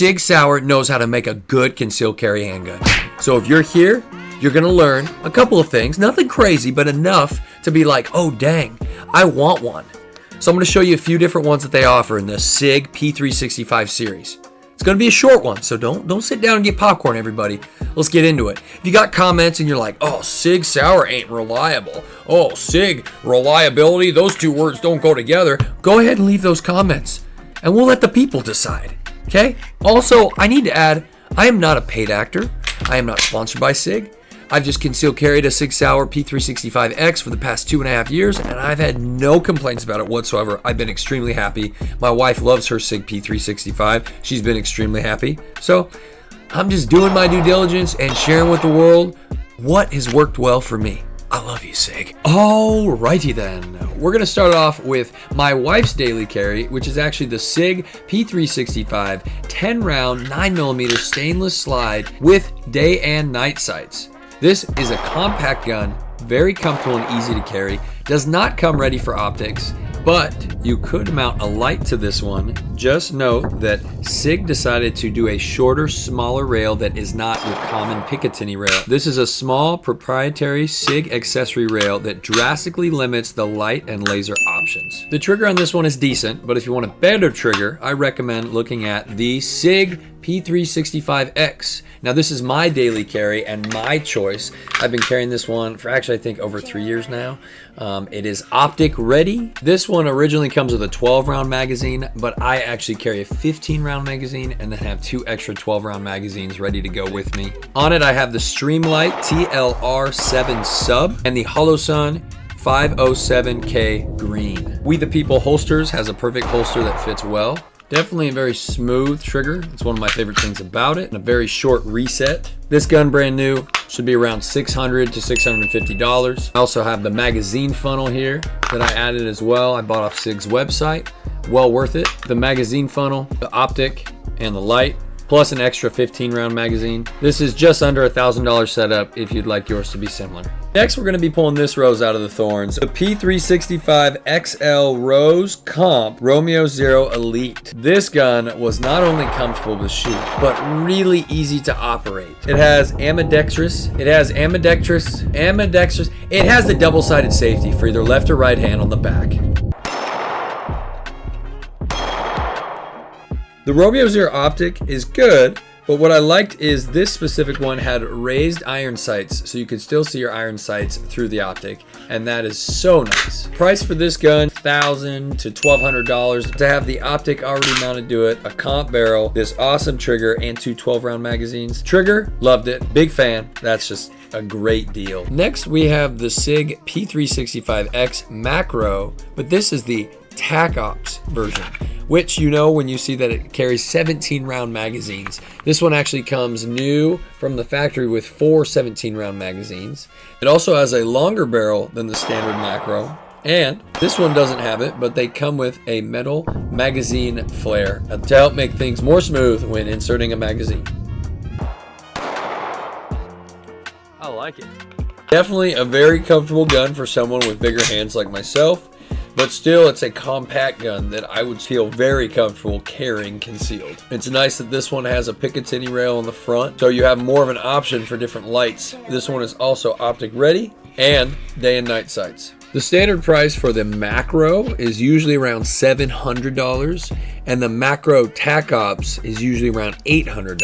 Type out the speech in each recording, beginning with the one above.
Sig Sauer knows how to make a good concealed carry handgun. So if you're here, you're gonna learn a couple of things, nothing crazy, but enough to be like, oh dang, I want one. So I'm gonna show you a few different ones that they offer in the Sig P365 series. It's gonna be a short one, so don't sit down and get popcorn, everybody. Let's get into it. If you got comments and you're like, oh, Sig Sauer ain't reliable. Oh, Sig, reliability, those two words don't go together. Go ahead and leave those comments and we'll let the people decide, okay? Also, I need to add, I am not a paid actor. I am not sponsored by Sig. I've just concealed carried a Sig Sauer P365X for the past 2.5 years, and I've had no complaints about it whatsoever. I've been extremely happy. My wife loves her Sig P365. She's been extremely happy. So I'm just doing my due diligence and sharing with the world what has worked well for me. I love you, Sig. Alrighty then. We're gonna start off with my wife's daily carry, which is actually the Sig P365 10-round 9mm stainless slide with day and night sights. This is a compact gun, very comfortable and easy to carry. Does not come ready for optics, but you could mount a light to this one. Just note that Sig decided to do a shorter, smaller rail that is not your common Picatinny rail. This is a small proprietary Sig accessory rail that drastically limits the light and laser options. The trigger on this one is decent, but if you want a better trigger, I recommend looking at the Sig P365X. Now this is my daily carry and my choice. I've been carrying this one for actually I think over 3 years now. It is optic ready. This one originally comes with a 12-round magazine, but I actually carry a 15-round magazine and then have 2 extra 12-round magazines ready to go with me. On it I have the Streamlight TLR7 sub and the Holosun 507K green. We the People holsters has a perfect holster that fits well. Definitely a very smooth trigger. It's one of my favorite things about it. And a very short reset. This gun brand new, should be around $600 to $650. I also have the magazine funnel here that I added as well. I bought off Sig's website. Well worth it. The magazine funnel, the optic, and the light, plus an extra 15-round magazine. This is just under $1,000 setup if you'd like yours to be similar. Next, we're going to be pulling this rose out of the thorns. The P365 XL Rose Comp Romeo Zero Elite. This gun was not only comfortable to shoot, but really easy to operate. It has ambidextrous. It has the double-sided safety for either left or right hand on the back. The Romeo Zero optic is good, but what I liked is this specific one had raised iron sights, so you could still see your iron sights through the optic, and that is so nice. Price for this gun, $1,000 to $1,200 to have the optic already mounted to it, a comp barrel, this awesome trigger, and 2 12-round magazines. Trigger, loved it, big fan. That's just a great deal. Next, we have the Sig P365X Macro, but this is the TACOP version, which you know when you see that it carries 17-round magazines. This one actually comes new from the factory with 4 17-round magazines. It also has a longer barrel than the standard macro, and this one doesn't have it, but they come with a metal magazine flare to help make things more smooth when inserting a magazine. I like it. Definitely a very comfortable gun for someone with bigger hands like myself. But still, it's a compact gun that I would feel very comfortable carrying concealed. It's nice that this one has a Picatinny rail on the front, so you have more of an option for different lights. This one is also optic ready and day and night sights. The standard price for the macro is usually around $700, and the macro TACOPs is usually around $800.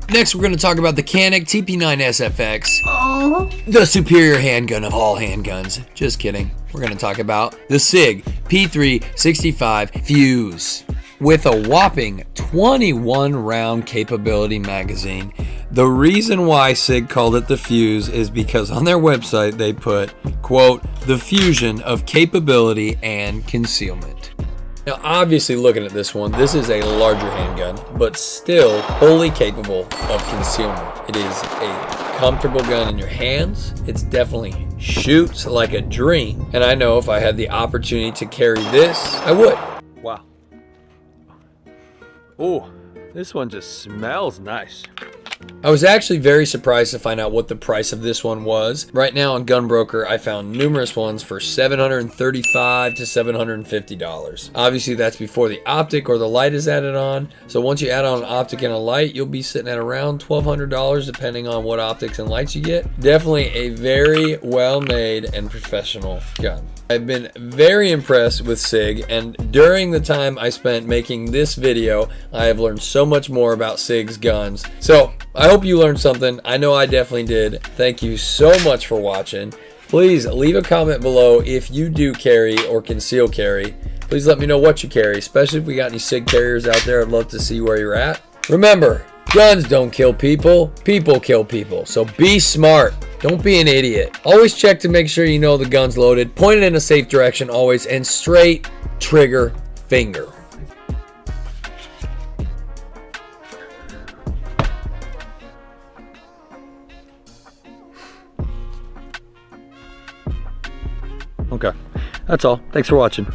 Next, we're going to talk about the Canik TP9 SFX, the superior handgun of all handguns. Just kidding. We're going to talk about the Sig P365 Fuse with a whopping 21-round capability magazine. The reason why Sig called it the Fuse is because on their website they put, quote, the fusion of capability and concealment. Now, obviously, looking at this one, this is a larger handgun, but still wholly capable of concealment. It is a comfortable gun in your hands. It's definitely shoots like a dream. And I know if I had the opportunity to carry this, I would. Wow. Oh, this one just smells nice. I was actually very surprised to find out what the price of this one was. Right now on Gunbroker, I found numerous ones for $735 to $750. Obviously, that's before the optic or the light is added on. So once you add on an optic and a light, you'll be sitting at around $1,200 depending on what optics and lights you get. Definitely a very well-made and professional gun. I've been very impressed with Sig, and during the time I spent making this video, I have learned so much more about Sig's guns. So I hope you learned something. I know I definitely did. Thank you so much for watching. Please leave a comment below if you do carry or conceal carry. Please let me know what you carry, especially if we got any Sig carriers out there. I'd love to see where you're at. Remember, guns don't kill people, people kill people. So be smart. Don't be an idiot. Always check to make sure you know the gun's loaded. Point it in a safe direction always, and straight trigger finger. Okay, that's all. Thanks for watching.